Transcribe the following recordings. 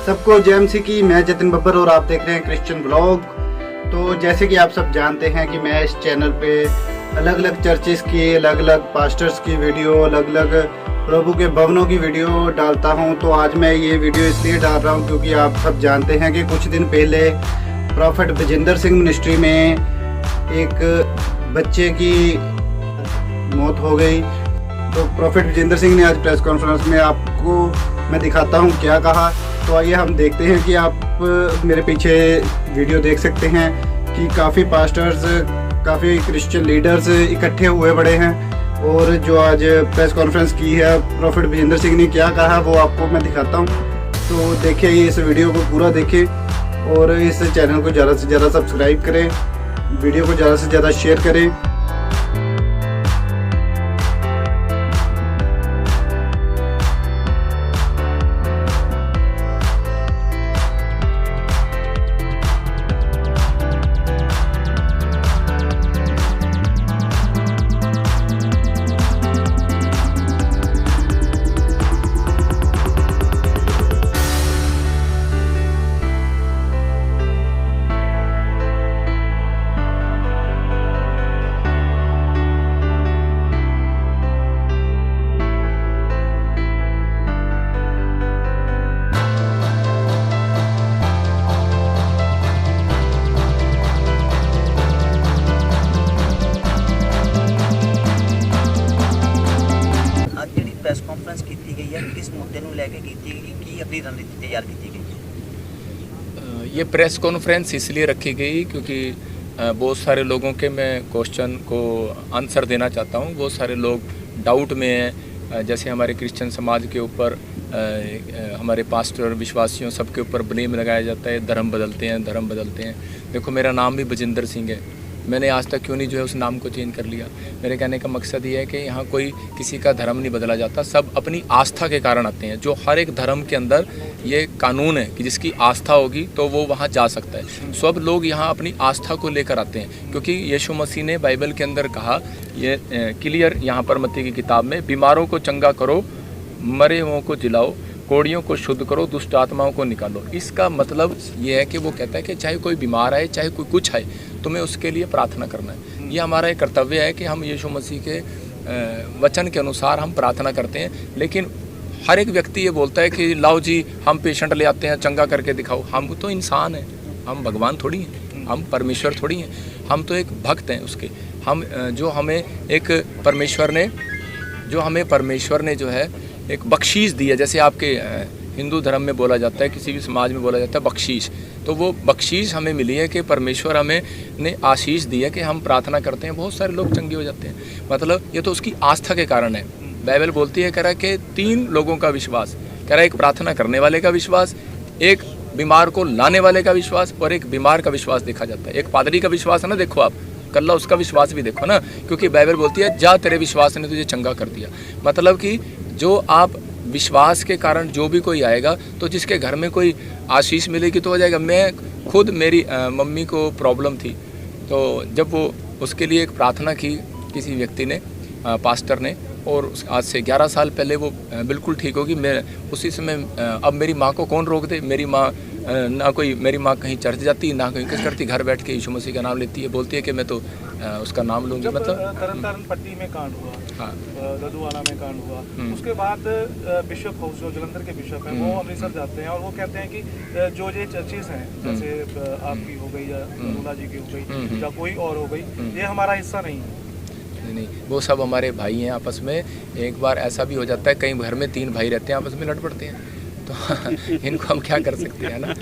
सबको जेएमसी की। मैं जतिन बब्बर और आप देख रहे हैं क्रिश्चियन ब्लॉग। तो जैसे कि आप सब जानते हैं कि मैं इस चैनल पे अलग अलग चर्चेस की, अलग अलग पास्टर्स की वीडियो, अलग अलग प्रभु के भवनों की वीडियो डालता हूं। तो आज मैं ये वीडियो इसलिए डाल रहा हूं क्योंकि आप सब जानते हैं कि कुछ दिन पहले प्रॉफेट बजिंदर सिंह मिनिस्ट्री में एक बच्चे की मौत हो गई। तो प्रॉफेट बजिंदर सिंह ने आज प्रेस कॉन्फ्रेंस में, आपको मैं दिखाता हूं क्या कहा। तो आइए हम देखते हैं कि आप मेरे पीछे वीडियो देख सकते हैं कि काफ़ी पास्टर्स, काफ़ी क्रिश्चियन लीडर्स इकट्ठे हुए बड़े हैं और जो आज प्रेस कॉन्फ्रेंस की है प्रॉफेट बजिंदर सिंह ने क्या कहा वो आपको मैं दिखाता हूं। तो देखिए, इस वीडियो को पूरा देखें और इस चैनल को ज़्यादा से ज़्यादा सब्सक्राइब करें, वीडियो को ज़्यादा से ज़्यादा शेयर करें। प्रेस कॉन्फ्रेंस की गई है, किस मुद्दे ਨੂੰ ਲੈ ਕੇ ਕੀਤੀ गई कि अपनी रणनीति तैयार की गई है? ये प्रेस कॉन्फ्रेंस इसलिए रखी गई क्योंकि बहुत सारे लोगों के मैं क्वेश्चन को आंसर देना चाहता हूँ। बहुत सारे लोग डाउट में हैं, जैसे हमारे क्रिश्चियन समाज के ऊपर हमारे पास्टर विश्वासियों सबके ऊपर ब्लेम लगाया जाता है, धर्म बदलते हैं। देखो, मेरा नाम भी बजिंदर सिंह है, मैंने आज तक क्यों नहीं जो है उस नाम को चेंज कर लिया। मेरे कहने का मकसद ये है कि यहाँ कोई किसी का धर्म नहीं बदला जाता, सब अपनी आस्था के कारण आते हैं। जो हर एक धर्म के अंदर ये कानून है कि जिसकी आस्था होगी तो वो वहाँ जा सकता है। सब लोग यहाँ अपनी आस्था को लेकर आते हैं क्योंकि यीशु मसीह ने बाइबल के अंदर कहा, ये क्लियर यहाँ पर मत्ती की किताब में, बीमारों को चंगा करो, मरे हुओं को जिलाओ, कोड़ियों को शुद्ध करो, दुष्ट आत्माओं को निकालो। इसका मतलब ये है कि वो कहता है कि चाहे कोई बीमार आए, चाहे कोई कुछ आए, तुम्हें उसके लिए प्रार्थना करना है। ये हमारा एक कर्तव्य है कि हम यीशु मसीह के वचन के अनुसार हम प्रार्थना करते हैं। लेकिन हर एक व्यक्ति ये बोलता है कि लाओ जी हम पेशेंट ले आते हैं, चंगा करके दिखाओ। हम तो इंसान हैं, हम भगवान थोड़ी हैं, हम परमेश्वर थोड़ी हैं, हम तो एक भक्त हैं उसके। हम जो हमें एक परमेश्वर ने जो है एक बख्शीश दी है, जैसे आपके हिंदू धर्म में बोला जाता है, किसी भी समाज में बोला जाता है बख्शीश, तो वो बख्शीश हमें मिली है कि परमेश्वर हमें ने आशीष दी है कि हम प्रार्थना करते हैं, बहुत सारे लोग चंगे हो जाते हैं। मतलब ये तो उसकी आस्था के कारण है। बाइबल बोलती है, कह रहा है कि 3 लोगों का विश्वास, कह रहा है एक प्रार्थना करने वाले का विश्वास, एक बीमार को लाने वाले का विश्वास और एक बीमार का विश्वास देखा जाता है। एक पादरी का विश्वास है ना, देखो आप कल्ला उसका विश्वास भी देखो ना, क्योंकि बाइबल बोलती है जा तेरे विश्वास ने तुझे चंगा कर दिया। मतलब कि जो आप विश्वास के कारण जो भी कोई आएगा, तो जिसके घर में कोई आशीष मिलेगी तो हो जाएगा। मैं खुद, मेरी मम्मी को प्रॉब्लम थी, तो जब वो उसके लिए एक प्रार्थना की किसी व्यक्ति ने, पास्टर ने, और आज से 11 साल पहले वो बिल्कुल ठीक होगी। मैं उसी समय, अब मेरी माँ को कौन रोक दे। मेरी माँ मेरी माँ कहीं चर्च जाती, ना कहीं कुछ करती, घर बैठ के यीशु मसीह का नाम लेती है, बोलती है कि मैं तो उसका नाम लूँगी। मतलब तरन पट्टी में कांड हुआ, हाँ, लदुवाला में कांड हुआ, उसके बाद बिशप हाउस जो जलंधर के बिशप हैं वो अमृतसर जाते हैं और वो कहते हैं कि जो ये चर्चेस हैं, जैसे आपकी हो गई या मुला जी की हो गई या कोई और हो गई, ये हमारा हिस्सा नहीं है। नहीं, वो सब हमारे भाई हैं आपस में। एक बार ऐसा भी हो जाता है, कई घर में 3 भाई रहते हैं, आपस में लड़ पड़ते हैं, तो इनको हम क्या कर सकते हैं ना,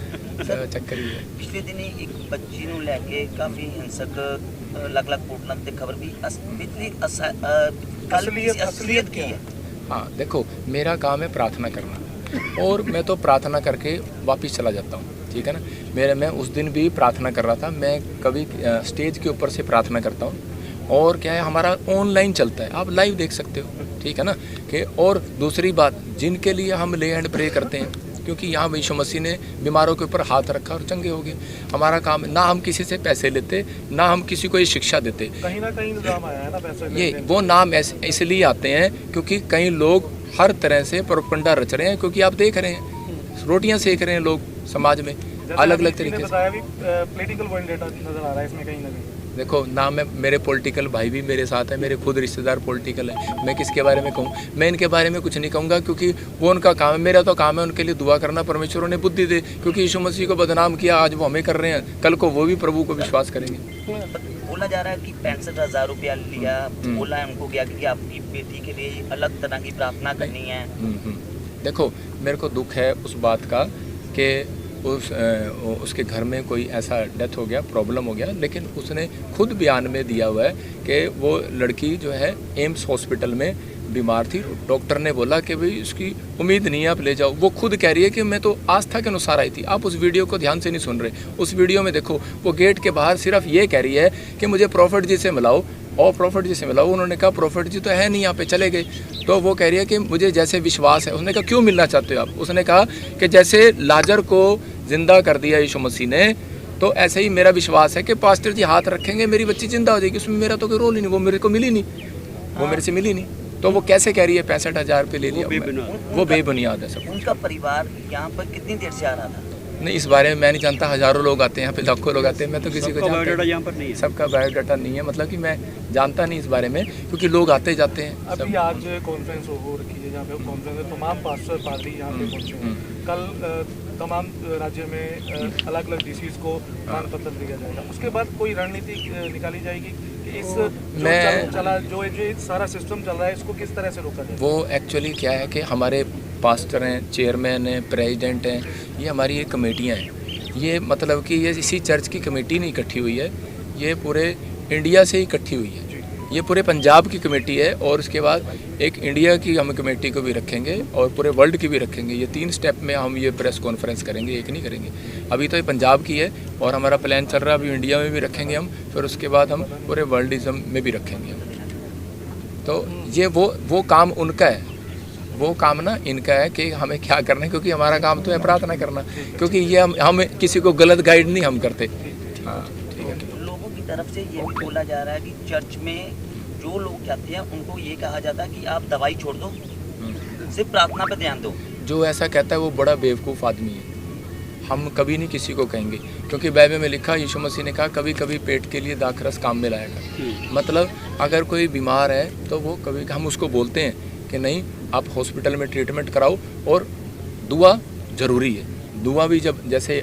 चक्कर ही है। पिछले दिन एक बच्ची ਨੂੰ ਲੈ ਕੇ ਕਾਫੀ ਹਿੰਸਕ ਅਲੱਗ-ਅਲੱਗ ਕੋਟਨਾਂ ਤੇ ਖਬਰ ਵੀ असलियत की है। हाँ, देखो, मेरा काम है प्रार्थना करना और मैं तो प्रार्थना करके वापस चला जाता हूँ, ठीक है ना। मैं उस दिन भी प्रार्थना कर रहा था। मैं कभी स्टेज के ऊपर से प्रार्थना करता हूँ और क्या है, हमारा ऑनलाइन चलता है, आप लाइव देख सकते हो, ठीक है ना। कि और दूसरी बात, जिनके लिए हम ले एंड प्रे करते हैं, क्योंकि यहाँ यीशु मसीह ने बीमारों के ऊपर हाथ रखा और चंगे हो गए। हमारा काम, ना हम किसी से पैसे लेते, ना हम किसी को ये शिक्षा देते। कहीं ना कहीं नाम आया है ना पैसे, ये वो नाम इसलिए आते हैं क्योंकि कई लोग हर तरह से प्रोपगंडा रच रहे हैं, क्योंकि आप देख रहे हैं रोटियां सेक रहे हैं लोग समाज में अलग अलग तरीके से। बताया भी पॉलिटिकल वेंडेटा नजर आ रहा है इसमें कहीं ना कहीं। देखो ना, मैं मेरे पॉलिटिकल भाई भी मेरे साथ है, मेरे खुद रिश्तेदार पॉलिटिकल है, मैं किसके बारे में कहूँ? मैं इनके बारे में कुछ नहीं कहूँगा क्योंकि वो उनका काम है। मेरा तो काम है उनके लिए दुआ करना, परमेश्वर उन्हें बुद्धि दे, क्योंकि यीशु मसीह को बदनाम किया, आज वो हमें कर रहे हैं, कल को वो भी प्रभु को विश्वास करेंगे। बोला जा रहा है कि 65,000 रुपया लिया, बोला है उनको गया कि आपकी बेटी के लिए अलग तरह की प्रार्थना करनी है। देखो मेरे को दुख है उस बात का कि उसके घर में कोई ऐसा डेथ हो गया, प्रॉब्लम हो गया, लेकिन उसने खुद बयान में दिया हुआ है कि वो लड़की जो है एम्स हॉस्पिटल में बीमार थी, डॉक्टर ने बोला कि भाई इसकी उम्मीद नहीं है, आप ले जाओ। वो खुद कह रही है कि मैं तो आस्था के अनुसार आई थी। आप उस वीडियो को ध्यान से नहीं सुन रहे। उस वीडियो में देखो वो गेट के बाहर सिर्फ ये कह रही है कि मुझे प्रॉफिट जी से मिलाओ, और प्रॉफिट जी से मिलाओ। उन्होंने कहा प्रॉफिट जी तो है नहीं यहाँ पे, चले गए। तो वो कह रही है कि मुझे जैसे विश्वास है। उसने कहा क्यों मिलना चाहते हो आप? उसने कहा कि जैसे लाजर को जिंदा कर दिया यीशु मसीह ने, तो ऐसे ही मेरा विश्वास है कि पास्टर जी हाथ रखेंगे मेरी बच्ची जिंदा हो जाएगी। उसमें मेरा तो कोई रोल ही नहीं, वो मेरे को मिली नहीं, वो मेरे से मिली नहीं। तो वो कैसे कह रही है 65,000 रुपये ले लिया? वो बेबुनियाद है सब। उनका परिवार यहाँ पर कितनी देर से आ रहा था? नहीं, इस बारे में मैं नहीं जानता। हज़ारों लोग आते हैं यहाँ पे, लाखों लोग आते हैं, मैं तो किसी को जानता यहाँ पर नहीं है। सबका बायोडाटा नहीं है, मतलब कि मैं जानता नहीं इस बारे में, क्योंकि लोग आते जाते हैं। अभी आज कॉन्फ्रेंस हो रखी है जहाँ पे कॉन्फ्रेंस में तमाम पास्टर पादरी यहाँ पे पहुँचे हैं। कल तमाम राज्य में अलग अलग डिसीज को दान पत्र दिया जाएगा। उसके बाद कोई रणनीति निकाली जाएगी कि इस जो सारा सिस्टम चल रहा है इसको किस तरह से रोका जाए? वो एक्चुअली क्या है कि हमारे पास्टर हैं, चेयरमैन हैं, प्रेसिडेंट हैं, ये हमारी एक कमेटियाँ हैं। ये मतलब कि ये इसी चर्च की कमेटी नहीं इकट्ठी हुई है, ये पूरे इंडिया से इकट्ठी हुई है। ये पूरे पंजाब की कमेटी है, और उसके बाद एक इंडिया की हम कमेटी को भी रखेंगे और पूरे वर्ल्ड की भी रखेंगे। ये 3 स्टेप में हम ये प्रेस कॉन्फ्रेंस करेंगे, एक नहीं करेंगे। अभी तो ये पंजाब की है और हमारा प्लान चल रहा है, अभी इंडिया में भी रखेंगे हम, फिर उसके बाद हम पूरे वर्ल्डिज्म में भी रखेंगे हम। तो ये वो काम उनका है, वो काम ना इनका है कि हमें क्या करना है, क्योंकि हमारा काम तो है प्रार्थना करना, क्योंकि ये हम किसी को गलत गाइड नहीं हम करते। हाँ, लोगों की तरफ से ये भी बोला जा रहा है कि चर्च में जो लोग जाते हैं उनको ये कहा जाता है कि आप दवाई छोड़ दो, सिर्फ प्रार्थना पे ध्यान दो। जो ऐसा कहता है वो बड़ा बेवकूफ़ आदमी है। हम कभी नहीं किसी को कहेंगे, क्योंकि बाइबल में लिखा, यीशु मसीह ने कहा कभी कभी पेट के लिए दाखरस काम में लाया कर। मतलब अगर कोई बीमार है तो वो कभी हम उसको बोलते हैं कि नहीं आप हॉस्पिटल में ट्रीटमेंट कराओ, और दुआ ज़रूरी है। दुआ भी जब जैसे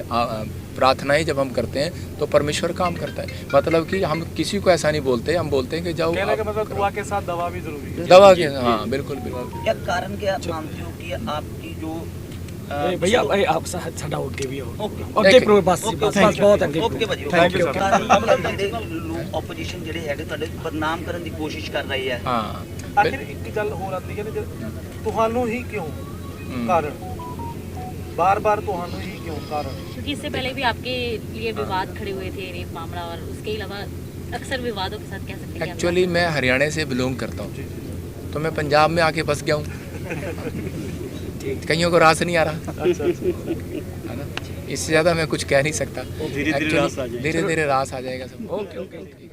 प्रार्थनाएं जब हम करते हैं तो परमेश्वर काम करता है। मतलब कि हम किसी को ऐसा नहीं बोलते, हम बोलते हैं कि जाओ। कहने का मतलब दुआ के साथ दवा भी जरूरी है। दवा के, हाँ बिल्कुल बिल्कुल। क्या कारण क्या मानते हो कि आपकी जो भैया आप साडा ओके भी हो ओके प्रो बस बहुत अगे ओके भाजी, थैंक यू ਜਿਹੜੇ ਆਪੋਜੀਸ਼ਨ ਜਿਹੜੇ ਹੈਗੇ ਤੁਹਾਡੇ ਬਦਨਾਮ ਕਰਨ ਦੀ ਕੋਸ਼ਿਸ਼ ਕਰ ਰਹੀ ਹੈ। हाँ आखिर एक गल हो रही है ना, ਤੁਹਾਨੂੰ ही क्यों कारण बार बार ਤੁਹਾਨੂੰ ही क्यों कारण? क्योंकि इससे पहले भी आपके लिए विवाद खड़े हुए थे, रेप मामला, और उसके अलावा अक्सर विवादों के साथ कह सकते हैं। एक्चुअली मैं हरियाणा से बिलोंग करता हूँ, तो मैं पंजाब में आके बस गया हूँ। कईयों को रास नहीं आ रहा है ना, इससे ज़्यादा मैं कुछ कह नहीं सकता। धीरे धीरे रास आ जाएगा सब। Okay okay.